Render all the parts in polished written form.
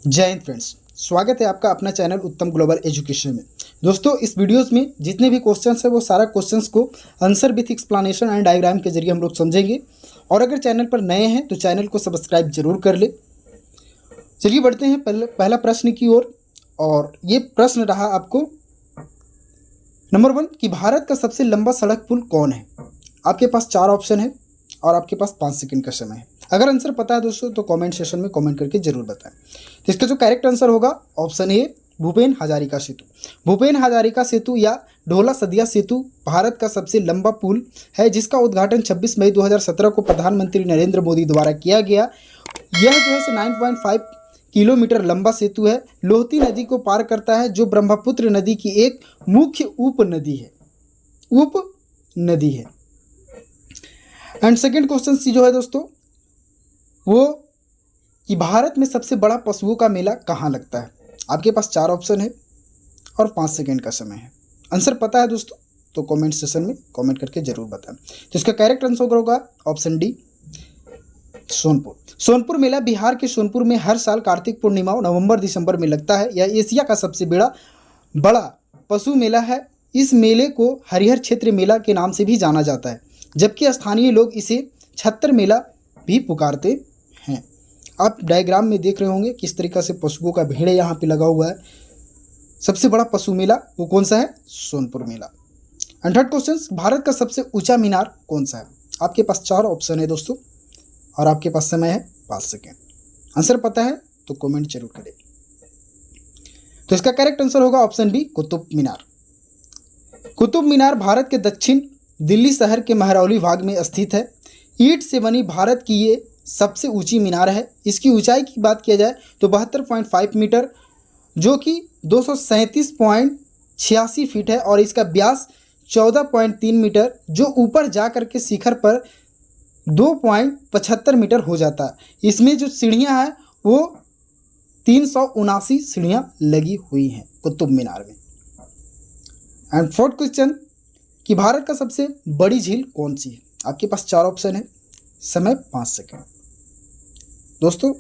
जय हिंद फ्रेंड्स, स्वागत है आपका अपना चैनल उत्तम ग्लोबल एजुकेशन में। दोस्तों, इस वीडियोस में जितने भी क्वेश्चंस है वो सारा क्वेश्चंस को answer with explanation and diagram के जरिए हम लोग समझेंगे। और अगर चैनल पर नए हैं तो चैनल को सब्सक्राइब जरूर कर ले। चलिए बढ़ते हैं पहला प्रश्न की ओर। और ये प्रश्न रहा आपको नंबर 1 कि भारत का सबसे लंबा सड़क पुल कौन है। आपके पास 4 ऑप्शन है और आपके पास 5 सेकंड का समय है। अगर आंसर पता है दोस्तों तो कमेंट सेशन में कमेंट करके जरूर बताएं। तो इसका जो करेक्ट आंसर होगा ऑप्शन ए, भूपेन हजारिका सेतु। भूपेन हजारिका सेतु या ढोला सदिया सेतु भारत का सबसे लंबा पुल है, जिसका उद्घाटन 26 मई 2017 को प्रधानमंत्री नरेंद्र मोदी द्वारा किया गया। यह जो है 9.5 किलोमीटर लंबा सेतु है। लोहती नदी को पार करता है, जो ब्रह्मपुत्र नदी की एक मुख्य उपनदी है। एंड सेकेंड क्वेश्चन सी जो है दोस्तों वो कि भारत में सबसे बड़ा पशुओं का मेला कहाँ लगता है। आपके पास 4 ऑप्शन है और 5 सेकंड का समय है। आंसर पता है दोस्तों तो कमेंट सेशन में कमेंट करके जरूर बताएं। तो इसका करेक्ट आंसर होगा ऑप्शन डी, सोनपुर। सोनपुर मेला बिहार के सोनपुर में हर साल कार्तिक पूर्णिमा नवंबर दिसंबर में लगता है। यह एशिया का सबसे बड़ा पशु मेला है। इस मेले को हरिहर क्षेत्र मेला के नाम से भी जाना जाता है, जबकि स्थानीय लोग इसे छत्तर मेला भी पुकारते हैं। आप डायग्राम में देख रहे होंगे किस तरीक़ा से पशुओं का भीड़ यहाँ पे लगा हुआ है। सबसे बड़ा पशु मेला वो कौन सा है? सोनपुर मेला। एंड थर्ड क्वेश्चन, भारत का सबसे ऊंचा मीनार कौन सा है। आपके पास 4 ऑप्शन है दोस्तों और आपके पास समय है 5 सेकेंड। आंसर पता है तो कमेंट जरूर करें। तो इसका करेक्ट आंसर होगा ऑप्शन बी, कुतुब मीनार। कुतुब मीनार भारत के दक्षिण दिल्ली शहर के महरौली भाग में स्थित है। ईंट से बनी भारत की ये सबसे ऊंची मीनार है। इसकी ऊंचाई की बात किया जाए तो 72.5 मीटर, जो कि 237.86 फीट है, और इसका व्यास 14.3 मीटर, जो ऊपर जा कर के शिखर पर 2.75 मीटर हो जाता है। इसमें जो सीढ़ियां हैं वो 379 सीढ़ियां लगी हुई हैं कुतुब मीनार में। एंड फोर्थ क्वेश्चन कि भारत का सबसे बड़ी झील कौन सी है। आपके पास 4 ऑप्शन है, समय 5 सेकंड। दोस्तों,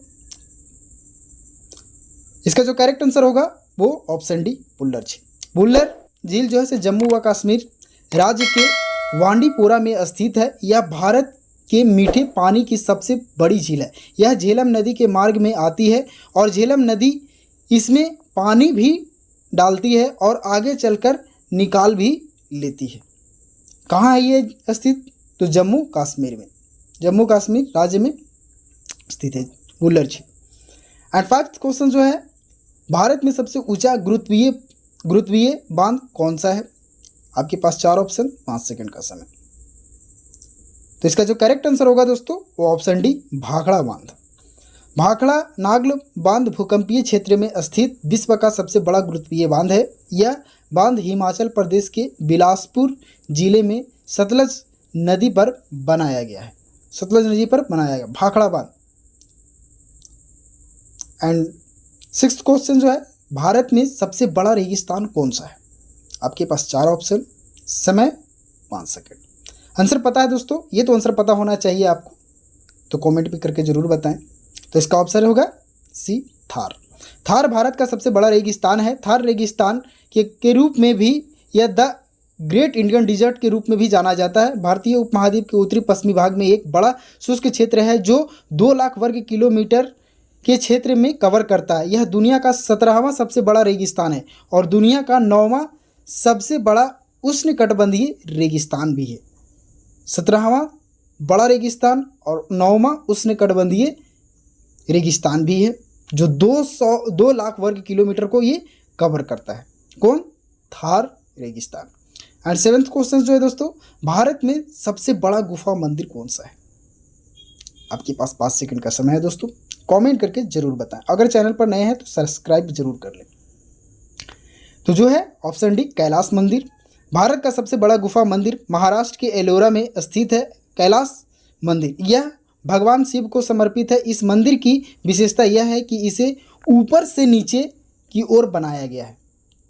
इसका जो करेक्ट आंसर होगा वो ऑप्शन डी, बुल्लर झील। बुल्लर झील जो है जम्मू व कश्मीर राज्य के वांडीपोरा में स्थित है। यह भारत के मीठे पानी की सबसे बड़ी झील है। यह झेलम नदी के मार्ग में आती है और झेलम नदी इसमें पानी भी डालती है और आगे चलकर निकाल भी लेती है। कहाँ है ये स्थित? तो जम्मू कश्मीर राज्य में स्थित है बुल्लर झील। एंड फाइव्थ क्वेश्चन जो है, भारत में सबसे ऊंचा गुरुत्वीय बांध कौन सा है। आपके पास 4 ऑप्शन, 5 सेकंड का समय। तो इसका जो करेक्ट आंसर होगा दोस्तों वो ऑप्शन डी, भाखड़ा बांध। भाखड़ा नागल बांध भूकंपीय क्षेत्र में स्थित विश्व का सबसे बड़ा गुरुत्वीय बांध है। यह बांध हिमाचल प्रदेश के बिलासपुर जिले में सतलज नदी पर बनाया गया भाखड़ा बांध। एंड सिक्स्थ क्वेश्चन जो है, भारत में सबसे बड़ा रेगिस्तान कौन सा है। आपके पास 4 ऑप्शन, समय 5 सेकंड। आंसर पता है दोस्तों? ये तो आंसर पता होना चाहिए आपको, तो कमेंट भी करके जरूर बताएं। तो इसका ऑप्शन होगा सी, थार। थार भारत का सबसे बड़ा रेगिस्तान है। थार रेगिस्तान के रूप में भी यह द ग्रेट इंडियन डिजर्ट के रूप में भी जाना जाता है। भारतीय उपमहाद्वीप के उत्तरी पश्चिमी भाग में एक बड़ा शुष्क क्षेत्र है जो 2 लाख वर्ग किलोमीटर के क्षेत्र में कवर करता है। यह दुनिया का 17वां सबसे बड़ा रेगिस्तान है और दुनिया का 9वां सबसे बड़ा उष्णकटिबंधीय रेगिस्तान भी है। 17वां बड़ा रेगिस्तान और 9वां उष्णकटिबंधीय रेगिस्तान भी है, जो 2 लाख वर्ग किलोमीटर को ये कवर करता है। कौन? थार रेगिस्तान। एंड 7th क्वेश्चन जो है दोस्तों, भारत में सबसे बड़ा गुफा मंदिर कौन सा है। आपके पास 5 सेकंड का समय है दोस्तों, कमेंट करके जरूर बताएं। अगर चैनल पर नए हैं तो सब्सक्राइब जरूर कर लें। तो जो है ऑप्शन डी, कैलाश मंदिर। भारत का सबसे बड़ा गुफा मंदिर महाराष्ट्र के एलोरा में स्थित है, कैलाश मंदिर। यह भगवान शिव को समर्पित है। इस मंदिर की विशेषता यह है कि इसे ऊपर से नीचे की ओर बनाया गया है।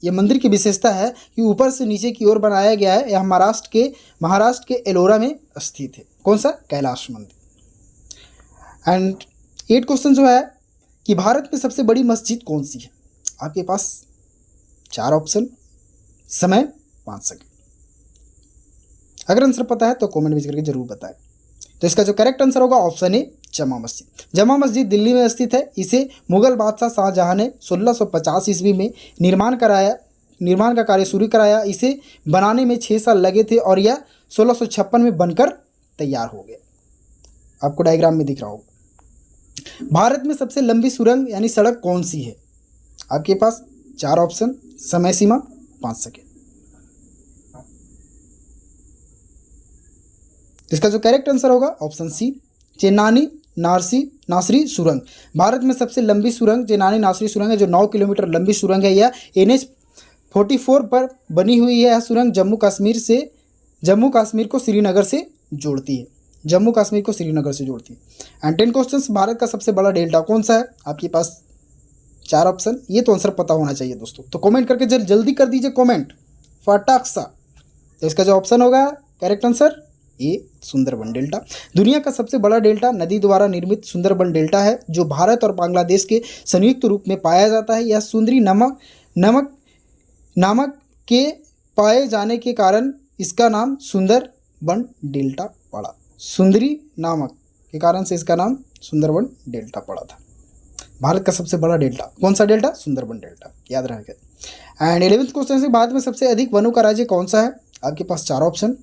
यह मंदिर की विशेषता है कि ऊपर से नीचे की ओर बनाया गया है। यह महाराष्ट्र के एलोरा में स्थित है। कौन सा? कैलाश मंदिर। एंड 8 क्वेश्चन जो है कि भारत में सबसे बड़ी मस्जिद कौन सी है? आपके पास 4 ऑप्शन, समय 5 सेकंड। अगर आंसर पता है तो कमेंट में करके जरूर बताएं। तो इसका जो करेक्ट आंसर होगा ऑप्शन ए, जमा मस्जिद। जमा मस्जिद दिल्ली में स्थित है। इसे मुगल बादशाह शाहजहां ने 1650 ईस्वी में निर्माण का कार्य शुरू कराया। इसे बनाने में 6 साल लगे थे और यह 1656 में बनकर तैयार हो गया। आपको डायग्राम में दिख रहा होगा। भारत में सबसे लंबी सुरंग यानी सड़क कौन सी है? आपके पास 4 ऑप्शन, समय सीमा 5 सेकेंड। इसका जो करेक्ट आंसर होगा ऑप्शन सी, चेनानी नासरी सुरंग। भारत में सबसे लंबी सुरंग चेनानी नासरी सुरंग है, जो 9 किलोमीटर लंबी सुरंग है। यह NH 44 पर बनी हुई है। यह सुरंग जम्मू कश्मीर को श्रीनगर से जोड़ती है। एंड 10 क्वेश्चन, भारत का सबसे बड़ा डेल्टा कौन सा है? आपके पास 4 ऑप्शन। ये तो आंसर पता होना चाहिए दोस्तों, तो कमेंट करके जल्दी कर दीजिए कमेंट फटाक सा। तो इसका जो ऑप्शन होगा correct answer A, Sundarban delta. दुनिया का सबसे बड़ा डेल्टा नदी द्वारा निर्मित सुंदरबन डेल्टा है, जो भारत और बांग्लादेश के संयुक्त रूप में पाया जाता है। यह सुंदरी नामक के पाए जाने के कारण इसका नाम सुंदरबन डेल्टा पड़ा। सुंदरी नामक के कारण से इसका नाम सुंदरबन डेल्टा पड़ा था। भारत का सबसे बड़ा डेल्टा कौन सा डेल्टा? सुंदरबन डेल्टा, याद रहेगा। एंड 11th क्वेश्चन से, भारत में सबसे अधिक वनों का राज्य कौन सा है? आपके पास 4 ऑप्शन,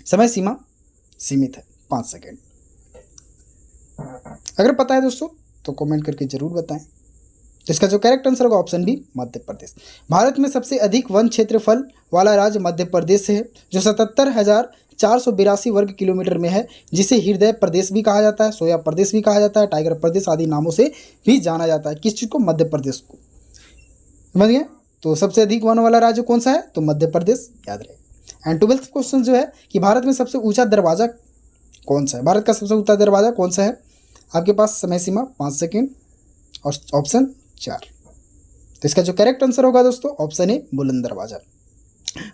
समय सीमा सीमित है 5 सेकेंड। अगर पता है दोस्तों तो कमेंट करके जरूर बताएं। तो इसका जो करेक्ट आंसर होगा ऑप्शन बी, मध्य प्रदेश। भारत में सबसे अधिक वन क्षेत्रफल वाला राज्य मध्य प्रदेश है, जो 77,482 वर्ग किलोमीटर में है, जिसे हृदय प्रदेश भी कहा जाता है, सोया प्रदेश भी कहा जाता है, टाइगर प्रदेश आदि नामों से भी जाना जाता है। किस चीज़ को? मध्य प्रदेश को। समझ गए? तो सबसे अधिक वन वाला राज्य कौन सा है? तो मध्य प्रदेश, याद रहे। एंड 12th क्वेश्चन जो है कि भारत में सबसे ऊंचा दरवाजा कौन सा है? भारत का सबसे ऊंचा दरवाजा कौन सा है? आपके पास समय सीमा 5 सेकेंड और ऑप्शन 4। तो इसका जो करेक्ट आंसर होगा दोस्तों ऑप्शन ए, बुलंद दरवाजा।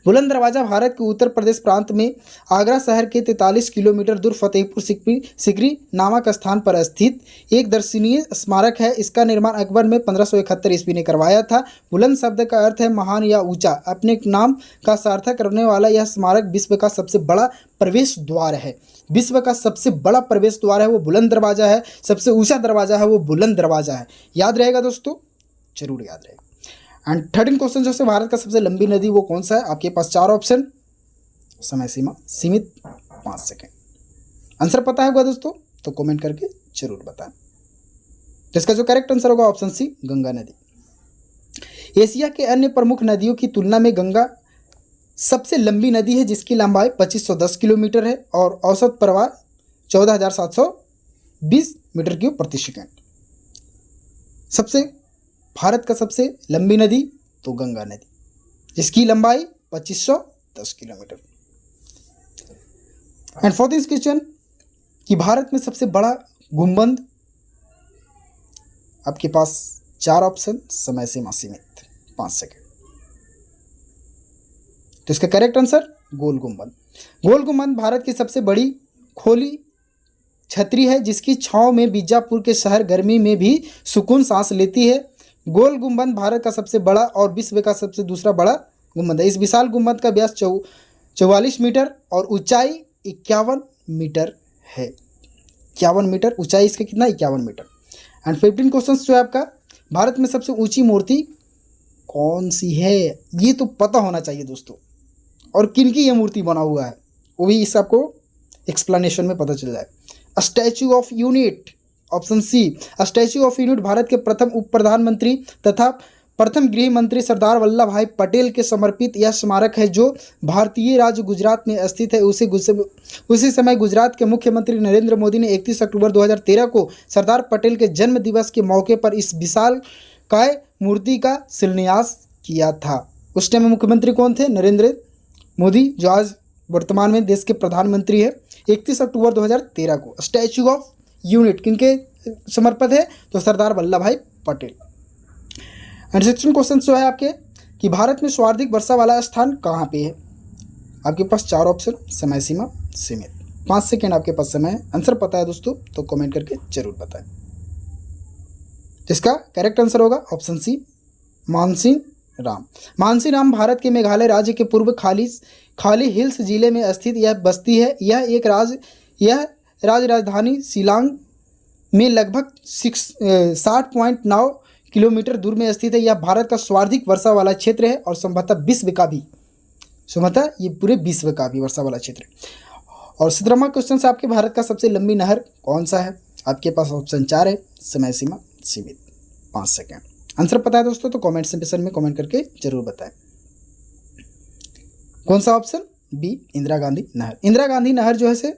बुलंद दरवाजा भारत के उत्तर प्रदेश प्रांत में आगरा शहर के 43 किलोमीटर दूर फतेहपुर सिकरी नामक स्थान पर स्थित एक दर्शनीय स्मारक है। इसका निर्माण अकबर में 1571 ईस्वी ने करवाया था। बुलंद शब्द का अर्थ है महान या ऊंचा। अपने नाम का सार्थक करने वाला यह स्मारक विश्व का सबसे बड़ा प्रवेश द्वार है। विश्व का सबसे बड़ा प्रवेश द्वार है वो बुलंद दरवाजा है। सबसे ऊंचा दरवाजा है वो बुलंद दरवाजा है। याद रहेगा दोस्तों, जरूर याद रहेगा। एंड 13 क्वेश्चन जो है, भारत का सबसे लंबी नदी वो कौन सा है? आपके पास 4 ऑप्शन, समय सीमा सीमित 5 सेकेंड। आंसर पता होगा दोस्तों तो कमेंट करके जरूर बताएं। तो इसका जो करेक्ट आंसर होगा ऑप्शन सी, गंगा नदी। एशिया के अन्य प्रमुख नदियों की तुलना में गंगा सबसे लंबी नदी है, जिसकी लंबाई 2510 किलोमीटर है और औसत प्रवाह 14,720 मीटर क्यूब प्रति सेकेंड। भारत का सबसे लंबी नदी तो गंगा नदी, जिसकी लंबाई 2510 किलोमीटर। एंड 14th क्वेश्चन कि भारत में सबसे बड़ा गुंबद, आपके पास 4 ऑप्शन, समय सीमा सीमित 5 सेकेंड। तो इसका करेक्ट आंसर गोल गुंबद। गोल गुंबद भारत की सबसे बड़ी खोली छतरी है, जिसकी छांव में बीजापुर के शहर गर्मी में भी सुकून सांस लेती है। गोल गुंबद भारत का सबसे बड़ा और विश्व का सबसे दूसरा बड़ा गुंबद है। इस विशाल गुंबद का व्यास 44 मीटर और ऊंचाई 51 मीटर है। 51 मीटर ऊंचाई इसका कितना? 51 मीटर। एंड 15 क्वेश्चन जो है आपका, भारत में सबसे ऊंची मूर्ति कौन सी है? ये तो पता होना चाहिए दोस्तों, और किनकी ये मूर्ति बना हुआ है वो भी इस आपको एक्सप्लेनेशन में पता चल जाए। Statue of unit, option C, statue of unit Bharat के प्रथम उप प्रधानमंत्री तथा प्रथम गृह मंत्री सरदार वल्लभ भाई पटेल के समर्पित यह स्मारक है, जो भारतीय राज्य गुजरात में स्थित है। उसी समय गुजरात के मुख्यमंत्री नरेंद्र मोदी ने 31 अक्टूबर 2013 को सरदार पटेल के जन्म दिवस के मौके पर इस विशाल काय मूर्ति का शिलान्यास किया था। उस टाइम मुख्यमंत्री कौन थे? नरेंद्र मोदी, जो आज वर्तमान में देश के प्रधानमंत्री है। 31 अक्टूबर 2013 को स्टैच्यू ऑफ यूनिट किनके समर्पित है? तो सरदार वल्लभ भाई पटेल। एंड 16 क्वेश्चन जो है आपके कि भारत में सर्वाधिक वर्षा वाला स्थान कहाँ पे है? आपके पास 4 ऑप्शन, समय सीमा सीमित 5 सेकेंड आपके पास समय है। आंसर पता है दोस्तों तो कमेंट करके जरूर बताएं। तो इसका करेक्ट आंसर होगा ऑप्शन सी, मानसिंह राम। मानसिंह राम भारत के मेघालय राज्य के पूर्व खाली हिल्स जिले में स्थित यह बस्ती है। यह राजधानी शिलांग में लगभग 60.9 किलोमीटर दूर में स्थित है। यह भारत का सर्वाधिक वर्षा वाला क्षेत्र है और संभवतः ये पूरे विश्व का भी वर्षा वाला क्षेत्र है। और 17वां क्वेश्चन से आपके भारत का सबसे लंबी नहर कौन सा है? आपके पास ऑप्शन 4 है, समय सीमा सीमित 5 सेकेंड। आंसर पता है दोस्तों तो कमेंट सेक्शन में कमेंट करके जरूर बताएं। कौन सा ऑप्शन? बी, इंदिरा गांधी नहर। इंदिरा गांधी नहर जो है से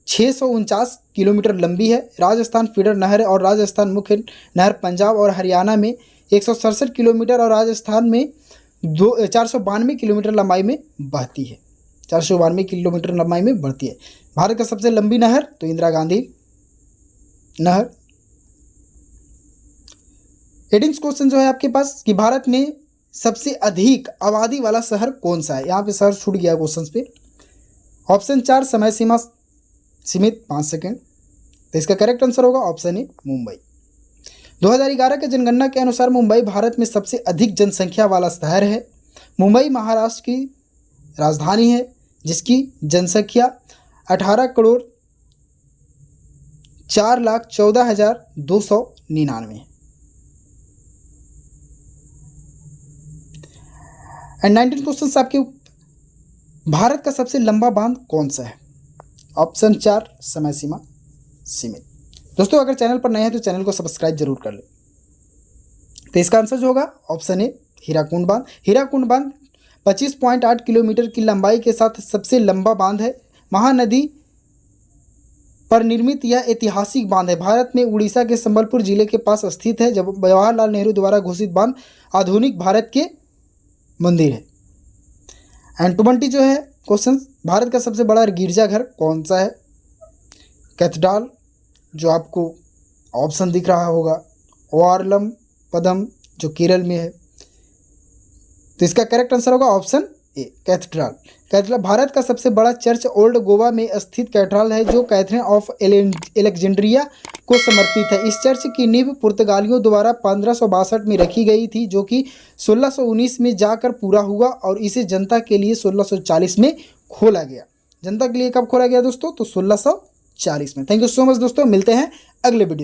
649 किलोमीटर लंबी है। राजस्थान फीडर नहर है और राजस्थान मुख्य नहर पंजाब और हरियाणा में 167 किलोमीटर और राजस्थान में 492 किलोमीटर लंबाई में बहती है। 492 किलोमीटर लंबाई में बढ़ती है। भारत का सबसे लंबी नहर तो इंदिरा गांधी नहर। 18 क्वेश्चन जो है आपके पास कि भारत में सबसे अधिक आबादी वाला शहर कौन सा है? यहाँ पे शहर छूट गया क्वेश्चन पे। ऑप्शन 4, समय सीमा सीमित 5 सेकेंड। तो इसका करेक्ट आंसर होगा ऑप्शन ए, मुंबई। 2011 के जनगणना के अनुसार मुंबई भारत में सबसे अधिक जनसंख्या वाला शहर है। मुंबई महाराष्ट्र की राजधानी है जिसकी जनसंख्या 18,04,14,299 है। एंड 19 क्वेश्चन आपके भारत का सबसे लंबा बांध कौन सा है? ऑप्शन 4, समय सीमा सीमित। दोस्तों अगर चैनल पर नए हैं तो चैनल को सब्सक्राइब जरूर कर लें। तो इसका आंसर जो होगा ऑप्शन ए, हीराकुंड बांध। हीराकुंड बांध 25.8 किलोमीटर की लंबाई के साथ सबसे लंबा बांध है। महानदी पर निर्मित यह ऐतिहासिक बांध है। भारत में उड़ीसा के संबलपुर जिले के पास स्थित है। जब जवाहरलाल नेहरू द्वारा घोषित बांध आधुनिक भारत के मंदिर है। एंड 20 जो है क्वेश्चन, भारत का सबसे बड़ा गिरजाघर कौन सा है? कैथेड्रल जो आपको ऑप्शन दिख रहा होगा, वारलम पदम जो केरल में है। तो इसका करेक्ट आंसर होगा ऑप्शन ए, कैथेड्रल। भारत का सबसे बड़ा चर्च ओल्ड गोवा में स्थित कैथेड्रल है जो कैथरीन ऑफ एलेक्जेंड्रिया को समर्पित है। इस चर्च की नींव पुर्तगालियों द्वारा 1562 में रखी गई थी जो कि 1619 में जाकर पूरा हुआ और इसे जनता के लिए 1640 में खोला गया। जनता के लिए कब खोला गया दोस्तों? तो 1640 में। थैंक यू सो मच दोस्तों, मिलते हैं अगले वीडियो।